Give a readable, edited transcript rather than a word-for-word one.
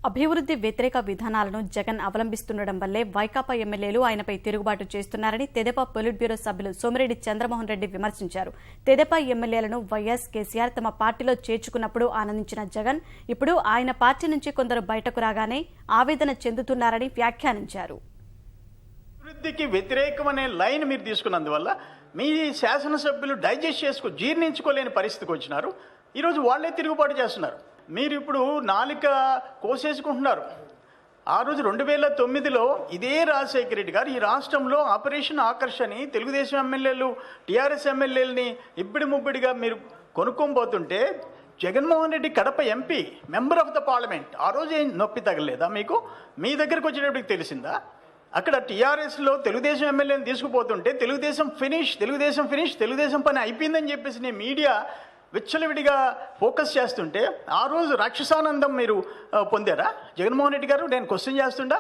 అభివృద్ధి వ్యతిరేక విధానాలను జగన్ అవలంబిస్తుండడం వల్లే వైకాపా ఎమ్మెల్యేలు ఆయనపై తిరుగుబాటు చేస్తున్నారని తెదేపా పొలిట్ బ్యూరో సభ్యులు సోమిరెడ్డి చంద్రమోహన్ రెడ్డి విమర్శించారు. తెదేపా ఎమ్మెల్యేలను వైఎస్ కేసీఆర్ తమ పార్టీలో చేర్చుకున్నప్పుడు ఆనందించిన జగన్ ఇప్పుడు ఆయన పార్టీ నుంచి కొందరు బయటకు రాగానే ఆవేదన చెందుతున్నారని వ్యాఖ్యానించారు. అభివృద్ధికి వ్యతిరేకమనే లైన్ మీరు తీసుకున్నందువల్ల మీ శాసనసభ్యులు డైజెస్ట్ జీర్ణించుకోలేని పరిస్థితికి వచ్చినారు. ఈరోజు వాళ్లే తిరుగుబాటు చేస్తున్నారు. మీరు ఇప్పుడు నాలిక కోసేసుకుంటున్నారు. ఆ రోజు 2009లో ఇదే రాజశేఖర రెడ్డి గారు ఈ రాష్ట్రంలో ఆపరేషన్ ఆకర్షని తెలుగుదేశం ఎమ్మెల్యేలు టీఆర్ఎస్ ఎమ్మెల్యేలని ఇబ్బడి ముబ్బడిగా మీరు కొనుక్కోబోతుంటే Jaganmohan Reddy Kadapa MP member of the parliament ఆ రోజు ఏం నొప్పి తగలేదా? మీకు మీ దగ్గరకు వచ్చేటప్పటికి తెలిసిందా? అక్కడ టీఆర్ఎస్లో తెలుగుదేశం ఎమ్మెల్యేని తీసుకుపోతుంటే తెలుగుదేశం ఫినిష్ తెలుగుదేశం పని అయిపోయిందని చెప్పేసి మీడియా విచ్చలవిడిగా ఫోకస్ చేస్తుంటే ఆ రోజు రాక్షసానందం మీరు పొందారా? జగన్మోహన్ రెడ్డి గారు నేను క్వశ్చన్ చేస్తుండా